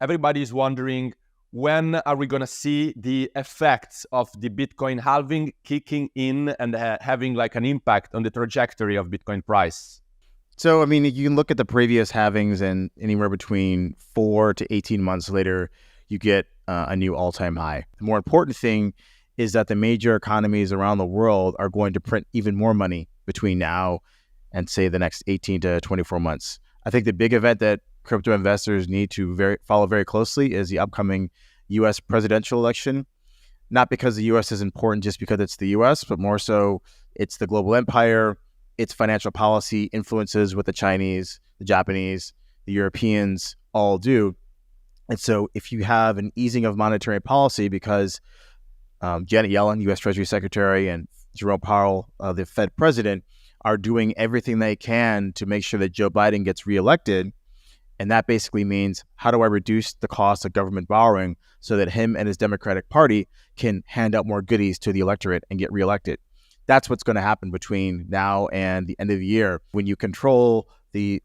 everybody is wondering, when are we going to see the effects of the Bitcoin halving kicking in and having like an impact on the trajectory of Bitcoin price? So, I mean, you can look at the previous halvings, and anywhere between 4 to 18 months later, you get a new all-time high. The more important thing is that the major economies around the world are going to print even more money between now and, say, the next 18 to 24 months. I think the big event that crypto investors need to follow very closely is the upcoming U.S. presidential election. Not because the U.S. is important just because it's the U.S., but more so it's the global empire, its financial policy influences what the Chinese, the Japanese, the Europeans all do. And so if you have an easing of monetary policy because Janet Yellen, U.S. Treasury Secretary, and Jerome Powell, the Fed president, are doing everything they can to make sure that Joe Biden gets reelected, and that basically means, how do I reduce the cost of government borrowing so that him and his Democratic Party can hand out more goodies to the electorate and get reelected? That's what's going to happen between now and the end of the year. When you control the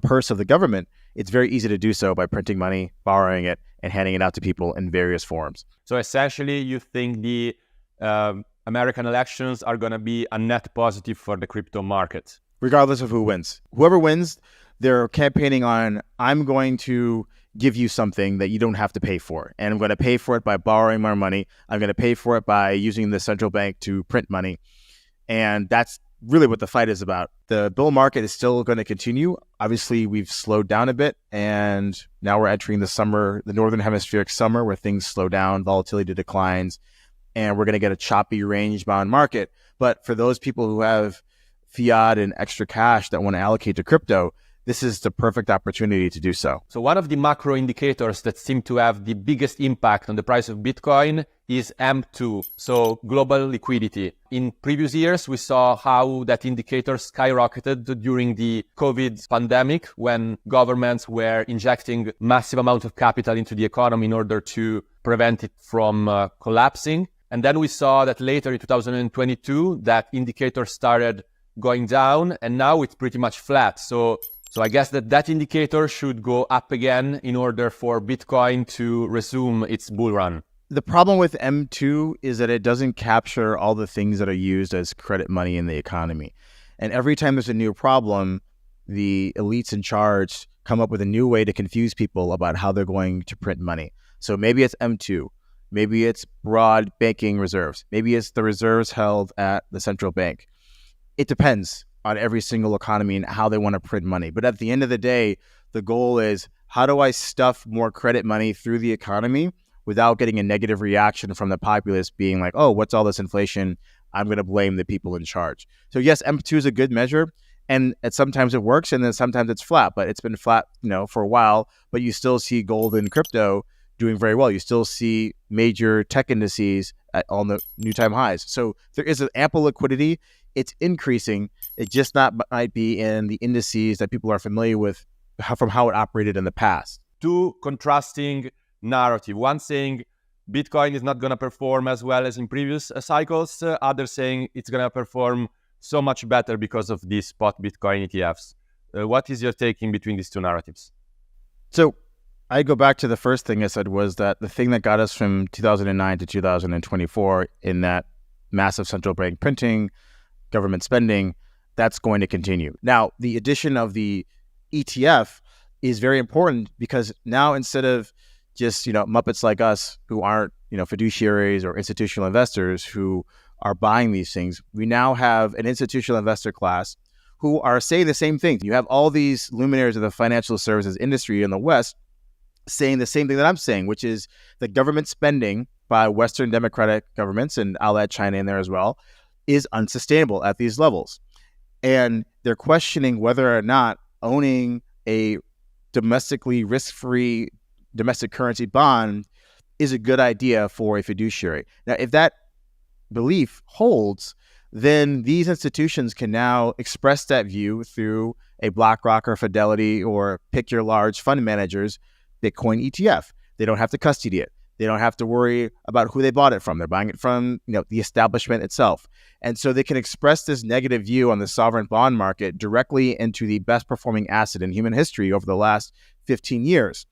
purse of the government, it's very easy to do so by printing money, borrowing it, and handing it out to people in various forms. So essentially, you think the American elections are going to be a net positive for the crypto market? Regardless of who wins. Whoever wins, they're campaigning on, I'm going to give you something that you don't have to pay for. And I'm going to pay for it by borrowing more money. I'm going to pay for it by using the central bank to print money. And that's really what the fight is about. The bull market is still going to continue. Obviously, we've slowed down a bit, and now we're entering the summer, the northern hemispheric summer, where things slow down, volatility declines, and we're going to get a choppy range-bound market. But for those people who have fiat and extra cash that want to allocate to crypto, this is the perfect opportunity to do so. So one of the macro indicators that seem to have the biggest impact on the price of Bitcoin is M2, so global liquidity. In previous years, we saw how that indicator skyrocketed during the COVID pandemic, when governments were injecting massive amounts of capital into the economy in order to prevent it from collapsing. And then we saw that later in 2022, that indicator started going down, and now it's pretty much flat. So I guess that indicator should go up again in order for Bitcoin to resume its bull run. The problem with M2 is that it doesn't capture all the things that are used as credit money in the economy. And every time there's a new problem, the elites in charge come up with a new way to confuse people about how they're going to print money. So maybe it's M2. Maybe it's broad banking reserves. Maybe it's the reserves held at the central bank. It depends on every single economy and how they want to print money. But at the end of the day, the goal is, how do I stuff more credit money through the economy without getting a negative reaction from the populace being like, oh, what's all this inflation? I'm going to blame the people in charge. So yes, M2 is a good measure, and sometimes it works, and then sometimes it's flat, but it's been flat, for a while, but you still see gold and crypto doing very well. You still see major tech indices on the new time highs. So there is an ample liquidity. It's increasing. It just might be in the indices that people are familiar with from how it operated in the past. Two contrasting narrative. One saying Bitcoin is not going to perform as well as in previous cycles. Others saying it's going to perform so much better because of these spot Bitcoin ETFs. What is your take in between these two narratives? So I go back to the first thing I said, was that the thing that got us from 2009 to 2024 in that massive central bank printing, government spending, that's going to continue. Now, the addition of the ETF is very important, because now, instead of just, Muppets like us who aren't, fiduciaries or institutional investors who are buying these things, we now have an institutional investor class who are saying the same thing. You have all these luminaries of the financial services industry in the West saying the same thing that I'm saying, which is the government spending by Western democratic governments, and I'll add China in there as well, is unsustainable at these levels. And they're questioning whether or not owning a domestically risk-free domestic currency bond is a good idea for a fiduciary. Now, if that belief holds, then these institutions can now express that view through a BlackRock or Fidelity, or pick your large fund managers, Bitcoin ETF. They don't have to custody it. They don't have to worry about who they bought it from. They're buying it from, the establishment itself. And so they can express this negative view on the sovereign bond market directly into the best performing asset in human history over the last 15 years.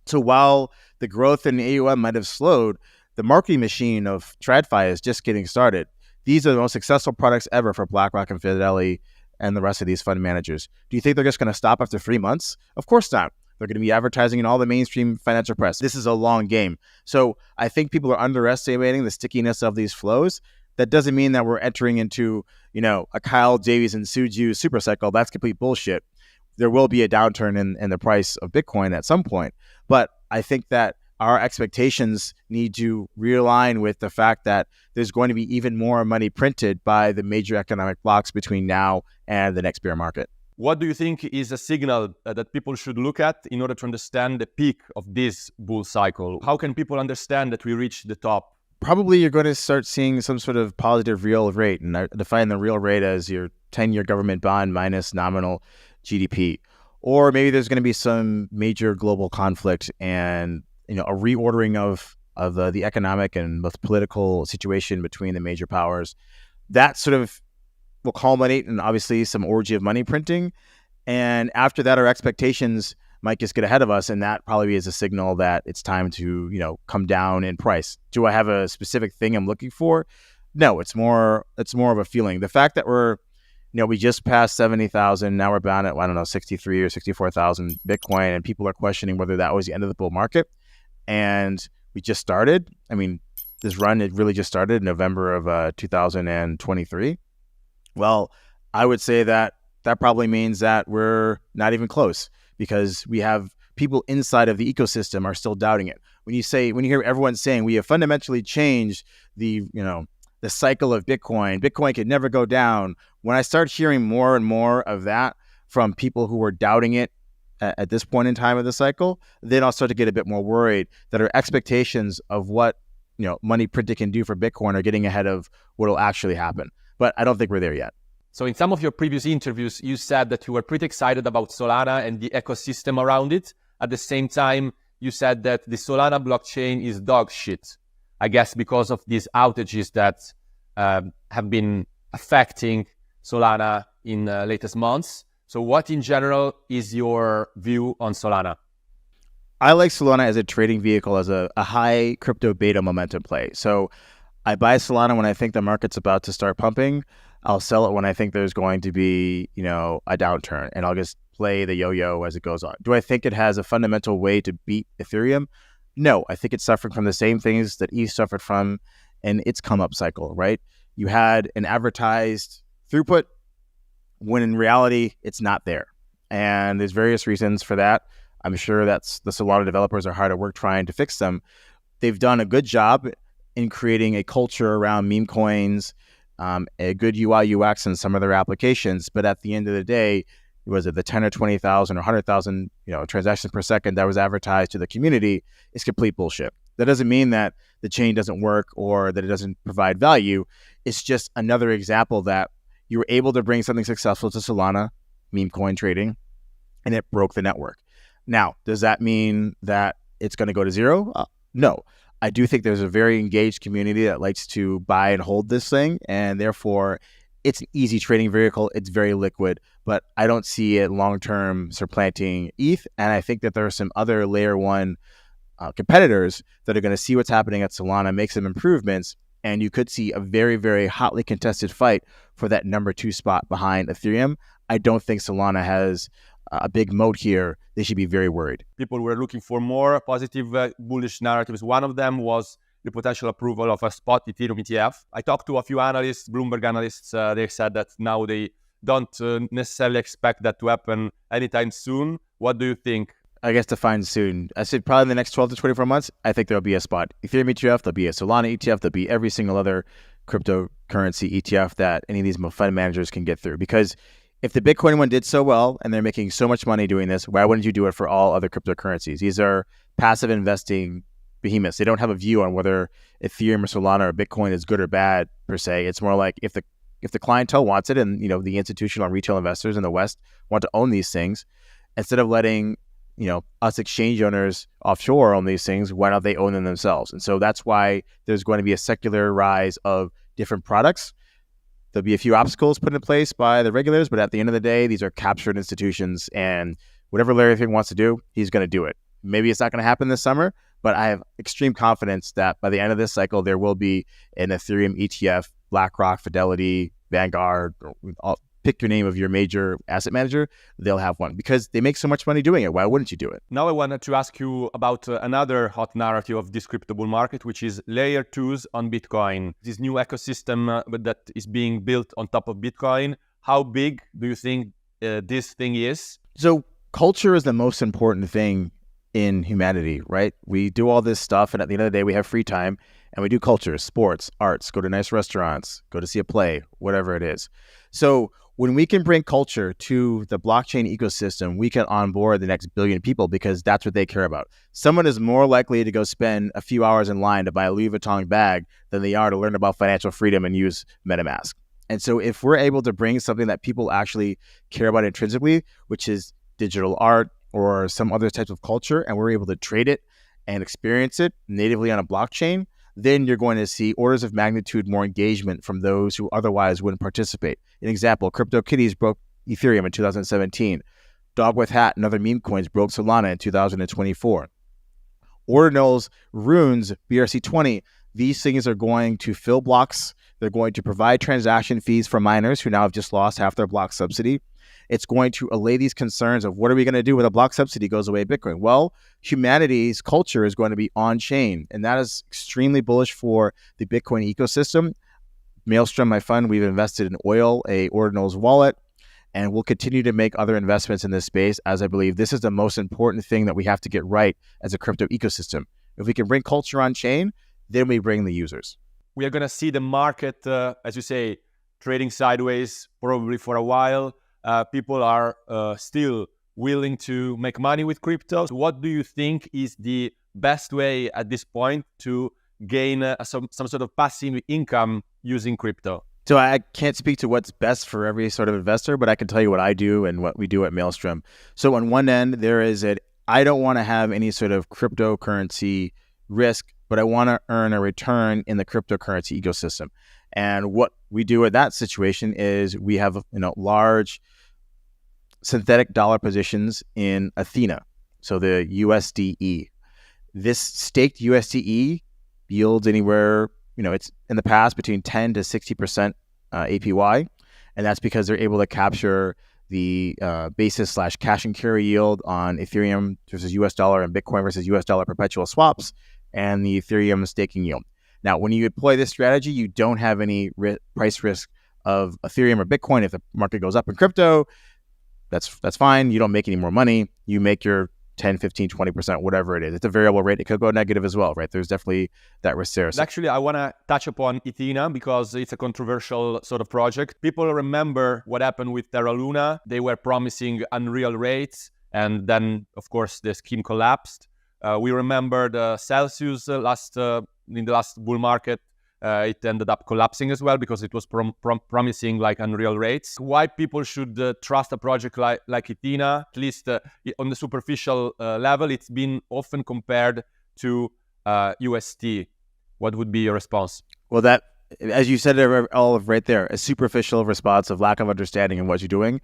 So while the growth in AUM might have slowed, the marketing machine of TradFi is just getting started. These are the most successful products ever for BlackRock and Fidelity and the rest of these fund managers. Do you think they're just going to stop after 3 months? Of course not. They're going to be advertising in all the mainstream financial press. This is a long game. So I think people are underestimating the stickiness of these flows. That doesn't mean that we're entering into, a Kyle Davies and Suju super cycle. That's complete bullshit. There will be a downturn in the price of Bitcoin at some point. But I think that our expectations need to realign with the fact that there's going to be even more money printed by the major economic blocks between now and the next bear market. What do you think is a signal that people should look at in order to understand the peak of this bull cycle? How can people understand that we reached the top? Probably you're going to start seeing some sort of positive real rate. And I define the real rate as your 10-year government bond minus nominal GDP. Or maybe there's going to be some major global conflict and a reordering of the economic and both political situation between the major powers. That sort of will culminate in obviously some orgy of money printing. And after that, our expectations might just get ahead of us. And that probably is a signal that it's time to, come down in price. Do I have a specific thing I'm looking for? No, it's more of a feeling. The fact that we just passed 70,000. Now we're bound at, 63 or 64,000 Bitcoin. And people are questioning whether that was the end of the bull market. And we just started. I mean, this run, it really just started in November of 2023. Well, I would say that probably means that we're not even close because we have people inside of the ecosystem are still doubting it. When you hear everyone saying we have fundamentally changed the cycle of Bitcoin could never go down. When I start hearing more and more of that from people who are doubting it at this point in time of the cycle, then I'll start to get a bit more worried that our expectations of what money printing can do for Bitcoin are getting ahead of what will actually happen. But I don't think we're there yet. So in some of your previous interviews, you said that you were pretty excited about Solana and the ecosystem around it. At the same time, you said that the Solana blockchain is dog shit. I guess because of these outages that have been affecting Solana in latest months. So what in general is your view on Solana? I like Solana as a trading vehicle, as a high crypto beta momentum play. So I buy Solana when I think the market's about to start pumping. I'll sell it when I think there's going to be, a downturn, and I'll just play the yo-yo as it goes on. Do I think it has a fundamental way to beat Ethereum? No, I think it's suffering from the same things that ETH suffered from in its come-up cycle, right? You had an advertised throughput when in reality, it's not there. And there's various reasons for that. I'm sure that's the Solana developers are hard at work trying to fix them. They've done a good job in creating a culture around meme coins, a good UI UX in some of their applications. But at the end of the day, was it the 10 or 20,000 or 100,000 transactions per second that was advertised to the community is complete bullshit. That doesn't mean that the chain doesn't work or that it doesn't provide value. It's just another example that you were able to bring something successful to Solana, meme coin trading, and it broke the network. Now, does that mean that it's going to go to zero? No. I do think there's a very engaged community that likes to buy and hold this thing, and therefore it's an easy trading vehicle. It's very liquid, but I don't see it long-term supplanting ETH. And I think that there are some other layer one competitors that are going to see what's happening at Solana, make some improvements, and you could see a very, very hotly contested fight for that number 2 spot behind Ethereum. I don't think Solana has a big moat here. They should be very worried. People were looking for more positive bullish narratives. One of them was the potential approval of a spot Ethereum ETF. I talked to a few analysts, Bloomberg analysts. They said that now they don't necessarily expect that to happen anytime soon. What do you think? I guess define soon. I said probably in the next 12 to 24 months, I think there'll be a spot Ethereum ETF, there'll be a Solana ETF, there'll be every single other cryptocurrency ETF that any of these fund managers can get through. Because if the Bitcoin one did so well and they're making so much money doing this, why wouldn't you do it for all other cryptocurrencies? These are passive investing behemoths. They don't have a view on whether Ethereum or Solana or Bitcoin is good or bad per se. It's more like if the clientele wants it and the institutional and retail investors in the West want to own these things, instead of letting us exchange owners offshore own these things, why don't they own them themselves? And so that's why there's going to be a secular rise of different products. There'll be a few obstacles put in place by the regulators, but at the end of the day, these are captured institutions, and whatever Larry Fink wants to do, he's going to do it. Maybe it's not going to happen this summer, but I have extreme confidence that by the end of this cycle, there will be an Ethereum ETF, BlackRock, Fidelity, Vanguard, pick your name of your major asset manager, they'll have one because they make so much money doing it. Why wouldn't you do it? Now I wanted to ask you about another hot narrative of this crypto bull market, which is layer 2s on Bitcoin. This new ecosystem that is being built on top of Bitcoin. How big do you think this thing is? So culture is the most important thing in humanity, right? We do all this stuff, and at the end of the day, we have free time, and we do culture, sports, arts, go to nice restaurants, go to see a play, whatever it is. So when we can bring culture to the blockchain ecosystem, we can onboard the next billion people because that's what they care about. Someone is more likely to go spend a few hours in line to buy a Louis Vuitton bag than they are to learn about financial freedom and use MetaMask. And so if we're able to bring something that people actually care about intrinsically, which is digital art or some other types of culture, and we're able to trade it and experience it natively on a blockchain, then you're going to see orders of magnitude more engagement from those who otherwise wouldn't participate. An example, CryptoKitties broke Ethereum in 2017. Dog with Hat and other meme coins broke Solana in 2024. Ordinal's Runes, BRC20, these things are going to fill blocks. They're going to provide transaction fees for miners who now have just lost half their block subsidy. It's going to allay these concerns of what are we going to do when a block subsidy goes away at Bitcoin? Well, humanity's culture is going to be on-chain, and that is extremely bullish for the Bitcoin ecosystem. Maelstrom, my fund, we've invested in Oil, a Ordinals wallet, and we'll continue to make other investments in this space as I believe this is the most important thing that we have to get right as a crypto ecosystem. If we can bring culture on-chain, then we bring the users. We are going to see the market, as you say, trading sideways probably for a while. People are still willing to make money with crypto. So what do you think is the best way at this point to gain some sort of passive income using crypto? So I can't speak to what's best for every sort of investor, but I can tell you what I do and what we do at Maelstrom. So on one end, there is I don't want to have any sort of cryptocurrency risk, but I want to earn a return in the cryptocurrency ecosystem. And what we do in that situation is we have large synthetic dollar positions in Athena, so the USDE. This staked USDE yields anywhere, it's in the past between 10 to 60% APY, and that's because they're able to capture the basis / cash and carry yield on Ethereum versus US dollar and Bitcoin versus US dollar perpetual swaps and the Ethereum staking yield. Now, when you deploy this strategy, you don't have any price risk of Ethereum or Bitcoin. If the market goes up in crypto, that's fine. You don't make any more money. You make your 10, 15, 20%, whatever it is. It's a variable rate. It could go negative as well, right? There's definitely that risk there. So actually, I want to touch upon Ethena because it's a controversial sort of project. People remember what happened with Terra Luna. They were promising unreal rates, and then, of course, the scheme collapsed. We remember the Celsius in the last bull market. It ended up collapsing as well because it was promising like unreal rates. Why people should trust a project like Ethena, at least on the superficial level, it's been often compared to UST. What would be your response? Well, that, as you said it all right there, a superficial response of lack of understanding in what you're doing.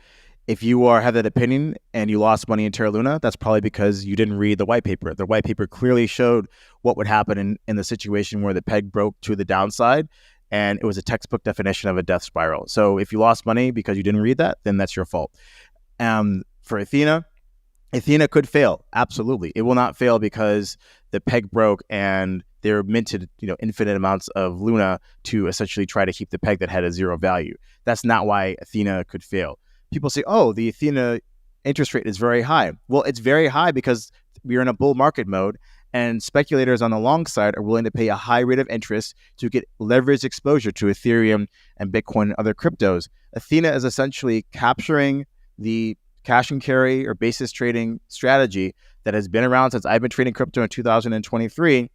If you have that opinion and you lost money in Terra Luna, that's probably because you didn't read the white paper. The white paper clearly showed what would happen in the situation where the peg broke to the downside, and it was a textbook definition of a death spiral. So if you lost money because you didn't read that, then that's your fault. For Ethena could fail. Absolutely. It will not fail because the peg broke and they're minted, infinite amounts of Luna to essentially try to keep the peg that had a zero value. That's not why Ethena could fail. People say, oh, the Ethena interest rate is very high. Well, it's very high because we're in a bull market mode, and speculators on the long side are willing to pay a high rate of interest to get leveraged exposure to Ethereum and Bitcoin and other cryptos. Ethena is essentially capturing the cash and carry or basis trading strategy that has been around since I've been trading crypto in 2023,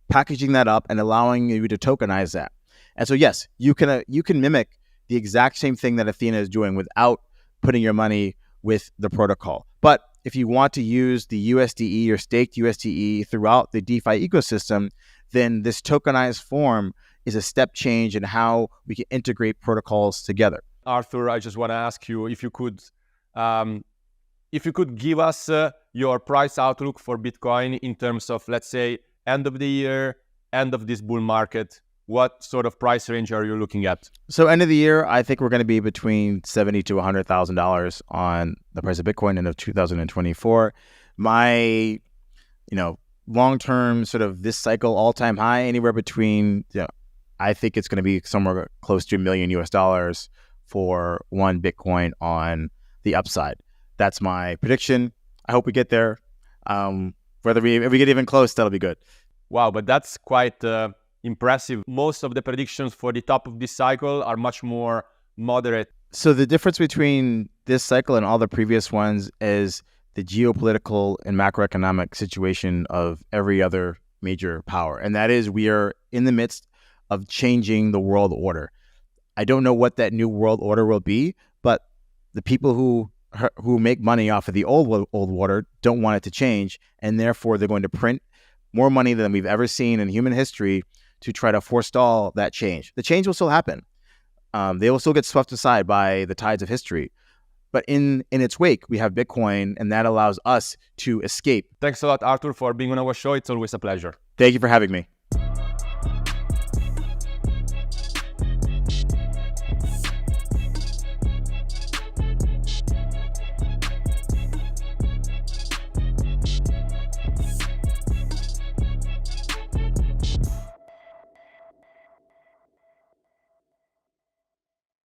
packaging that up and allowing you to tokenize that. And so, yes, you can mimic the exact same thing that Ethena is doing without putting your money with the protocol. But if you want to use the USDE or staked USDE throughout the DeFi ecosystem, then this tokenized form is a step change in how we can integrate protocols together. Arthur, I just want to ask you if you could if you could give us your price outlook for Bitcoin in terms of, let's say, end of the year, end of this bull market, what sort of price range are you looking at? So end of the year, I think we're going to be between $70,000 to $100,000 on the price of Bitcoin end of 2024. My, long-term sort of this cycle all-time high, anywhere between, I think it's going to be somewhere close to $1 million US for one Bitcoin on the upside. That's my prediction. I hope we get there. If we get even close, that'll be good. Wow, but that's quite impressive. Most of the predictions for the top of this cycle are much more moderate. So the difference between this cycle and all the previous ones is the geopolitical and macroeconomic situation of every other major power. And that is, we are in the midst of changing the world order. I don't know what that new world order will be, but the people who make money off of the old order don't want it to change. And therefore, they're going to print more money than we've ever seen in human history to try to forestall that change. The change will still happen. They will still get swept aside by the tides of history. But in its wake, we have Bitcoin, and that allows us to escape. Thanks a lot, Arthur, for being on our show. It's always a pleasure. Thank you for having me.